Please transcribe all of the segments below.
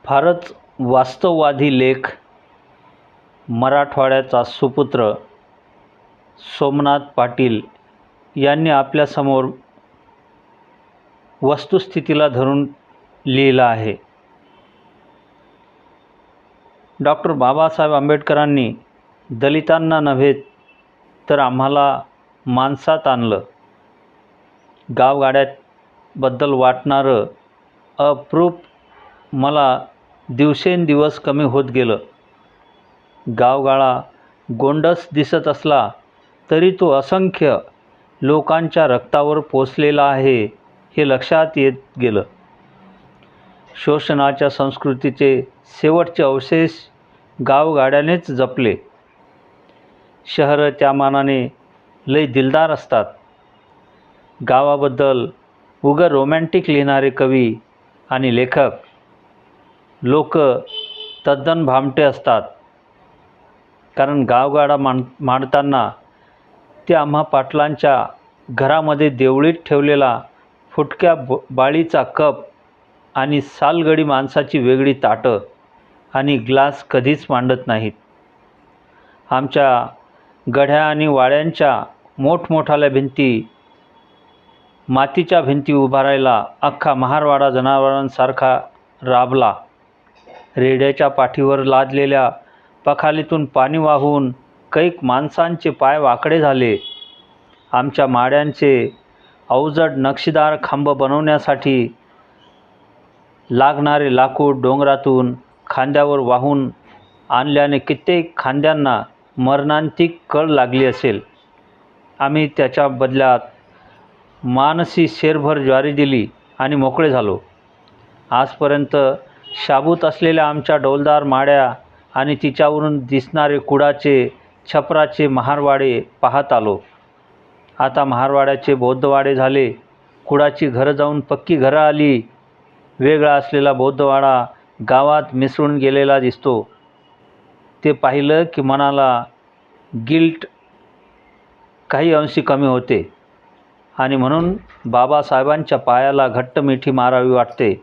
फारच वास्तववादी लेख. मराठवाड्याचा सुपुत्र सोमनाथ पाटील यांनी आपल्यासमोर वस्तुस्थितीला धरून लिहिलं आहे. डॉक्टर बाबासाहेब आंबेडकरांनी दलितांना नव्हे तर आम्हाला माणसात आणलं. गावगाड्याबद्दल वाटणारं अप्रूप मला दिवसेंदिवस कमी होत गेलं. गावगाळा गोंडस दिसत असला तरी तो असंख्य लोकांच्या रक्तावर पोसलेला आहे हे लक्षात येत गेलं. शोषणाच्या संस्कृतीचे शेवटचे अवशेष गावगाड्यानेच जपले. शहरं त्या मानाने लय दिलदार असतात. गावाबद्दल उगा रोमॅन्टिक लिहिणारे कवी आणि लेखक लोक तद्दन भामटे असतात. कारण गावगाडा मांडताना ते आम्हा पाटलांच्या घरामध्ये देवळीत ठेवलेला फुटक्या बाळीचा कप आणि सालगडी माणसाची वेगळी ताटं आणि ग्लास कधीच मांडत नाहीत. आमच्या गढ्या आणि वाड्यांच्या मोठमोठाल्या भिंती, मातीच्या भिंती उभारायला अख्खा महारवाडा जनावरांसारखा राबला. रेड्याच्या पाठीवर लादलेल्या पखालीतून पाणी वाहून कैक माणसांचे पाय वाकडे झाले. आमच्या माड्यांचे अवजड नक्षीदार खांब बनवण्यासाठी लागणारे लाकूड डोंगरातून खांद्यावर वाहून आणल्याने कित्येक खांद्यांना मरणांतिक कळ लागली असेल. आम्ही त्याच्या बदल्यात मानसी शेरभर ज्वारी दिली आणि मोकळे झालो. आजपर्यंत शाबूत असलेल्या आमच्या डौलदार माड्या आणि तिच्यावरून दिसणारे कुडाचे छपराचे महारवाडे पाहत आलो. आता महारवाड्याचे बौद्धवाडे झाले. कुडाची घरं जाऊन पक्की घरं आली. वेगळा असलेला बौद्धवाडा गावात मिसळून गेलेला दिसतो. ते पाहिलं की मनाला गिल्ट काही अंशी कमी होते आणि म्हणून बाबासाहेबांच्या पायाला घट्ट मिठी मारावी वाटते.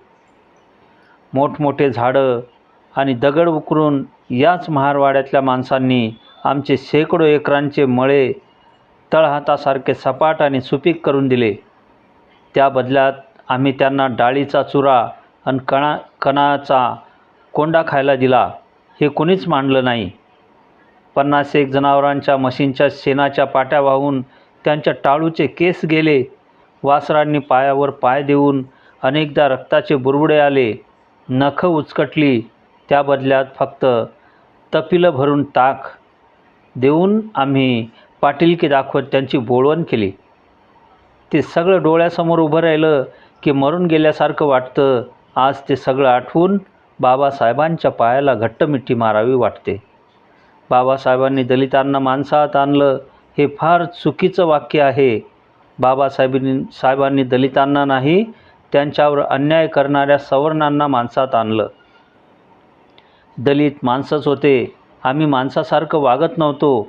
मोठमोठे झाडं आणि दगड उकरून याच महारवाड्यातल्या माणसांनी आमचे शेकडो एकरांचे मळे तळहातासारखे सपाट आणि सुपीक करून दिले. त्या बदल्यात आम्ही त्यांना डाळीचा चुरा आणि कणाचा कोंडा खायला दिला. हे कुणीच मांडलं नाही. 50 जनावरांच्या म्हशींच्या शेणाच्या पाट्या वाहून त्यांच्या टाळूचे केस गेले. वासरांनी पायावर पाय देऊन अनेकदा रक्ताचे बुरबुडे आले. नखं उचकटली. त्या बदल्यात फक्त तपिलं भरून ताक देऊन आम्ही पाटीलकी दाखवत त्यांची बोळवण केली. ते सगळं डोळ्यासमोर उभं राहिलं की मरून गेल्यासारखं वाटतं. आज ते सगळं आठवून बाबासाहेबांच्या पायाला घट्ट मिठी मारावी वाटते. बाबासाहेबांनी दलितांना माणसात आणलं हे फार चुकीचं वाक्य आहे. बाबासाहेबांनी दलितांना नाही, त्यांच्यावर अन्याय करणाऱ्या सवर्णांना माणसात आणलं. दलित माणसंच होते. आम्ही माणसासारखं वागत नव्हतो.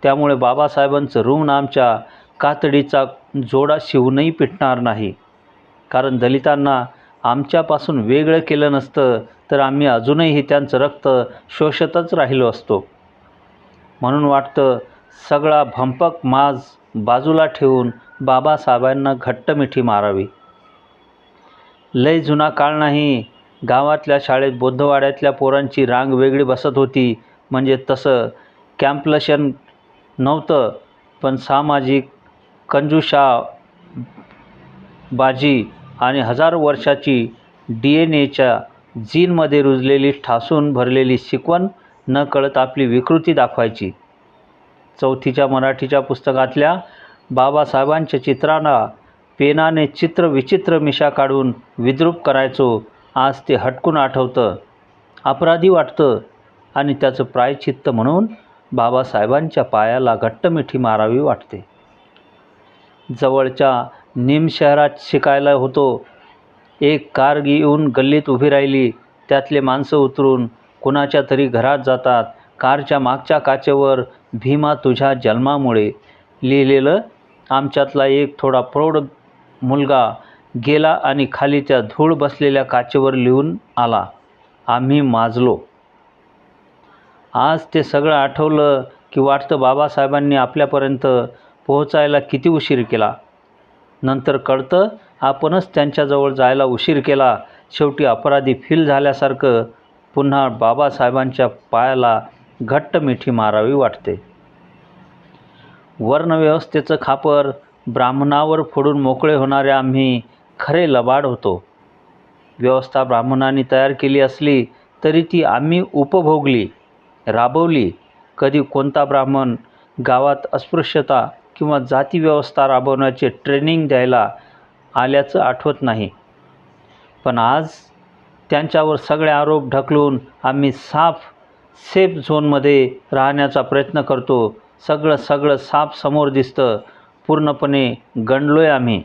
त्यामुळे बाबासाहेबांचं ऋण आमच्या कातडीचा जोडा शिवूनही पिटणार नाही. कारण दलितांना आमच्यापासून वेगळं केलं नसतं तर आम्ही अजूनही त्यांचं रक्त शोषतच राहिलो असतो. म्हणून वाटतं सगळा भंपक माज बाजूला ठेवून बाबासाहेबांना घट्ट मिठी मारावी. लय जुना काळ नाही. गावातल्या शाळेत बौद्धवाड्यातल्या पोरांची रांग वेगळी बसत होती. म्हणजे तसं कॅम्पलशन नव्हतं, पण सामाजिक कंजूषाबाजी आणि हजारो वर्षाची DNA जीनमध्ये रुजलेली ठासून भरलेली शिकवण नकळत आपली विकृती दाखवायची. 4थीच्या मराठीच्या पुस्तकातल्या बाबासाहेबांच्या चित्रांना पेनाने चित्रविचित्र मिशा काढून विद्रूप करायचो. आज ते हटकून आठवतं, अपराधी वाटतं आणि त्याचं प्रायश्चित्त म्हणून बाबासाहेबांच्या पायाला घट्ट मिठी मारावी वाटते. जवळच्या निम शहरात शिकायला होतो. एक कार येऊन गल्लीत उभी राहिली. त्यातले माणसं उतरून कुणाच्या तरी घरात जातात. कारच्या मागच्या काचेवर भीमा तुझ्या जन्मामुळे लिहिलेलं आमच्यातला एक थोडा प्रौढ मुलगा गेला आणि खाली त्या धूळ बसलेल्या काचेवर लिहून आला, आम्ही माजलो. आज ते सगळं आठवलं की वाटतं बाबासाहेबांनी आपल्यापर्यंत पोहोचायला किती उशीर केला. नंतर कळतं आपणच त्यांच्याजवळ जायला उशीर केला. शेवटी अपराधी फील झाल्यासारखं पुन्हा बाबासाहेबांच्या पायाला घट्ट मिठी मारावी वाटते. वर्णव्यवस्थेचं खापर ब्राह्मणावर फोडून मोकळे होणारे आम्ही खरे लबाड होतो. व्यवस्था ब्राह्मणांनी तयार केली असली तरी ती आम्ही उपभोगली, राबवली. कधी कोणता ब्राह्मण गावात अस्पृश्यता किंवा जातीव्यवस्था राबवण्याचे ट्रेनिंग द्यायला आल्याचं आठवत नाही. पण आज त्यांच्यावर सगळे आरोप ढकलून आम्ही सेफ झोनमध्ये राहण्याचा प्रयत्न करतो. सगळं साफ समोर दिसतं. पूर्णपणे गंडलोय आम्ही.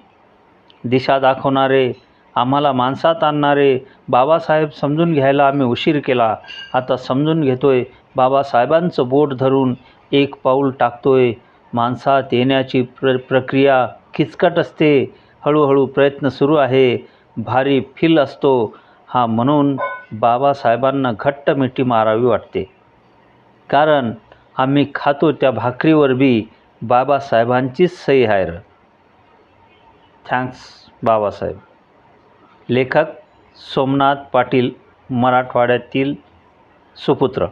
दिशा दाखवणारे, आम्हाला माणसात आणणारे बाबासाहेब समजून घ्यायला आम्ही उशीर केला. आता समजून घेतोय. बाबासाहेबांचं बोट धरून एक पाऊल टाकतोय. माणसात येण्याची प्रक्रिया किचकट असते. हळूहळू प्रयत्न सुरू आहे. भारी फील असतो हा. म्हणून बाबासाहेबांना घट्ट मिठी मारावी वाटते. कारण आम्ही खातो त्या भाकरीवर बी बाबासाहेबांचीच सही आहे. थँक्स बाबासाहेब. लेखक सोमनाथ पाटील, मराठवाड्यातील सुपुत्र.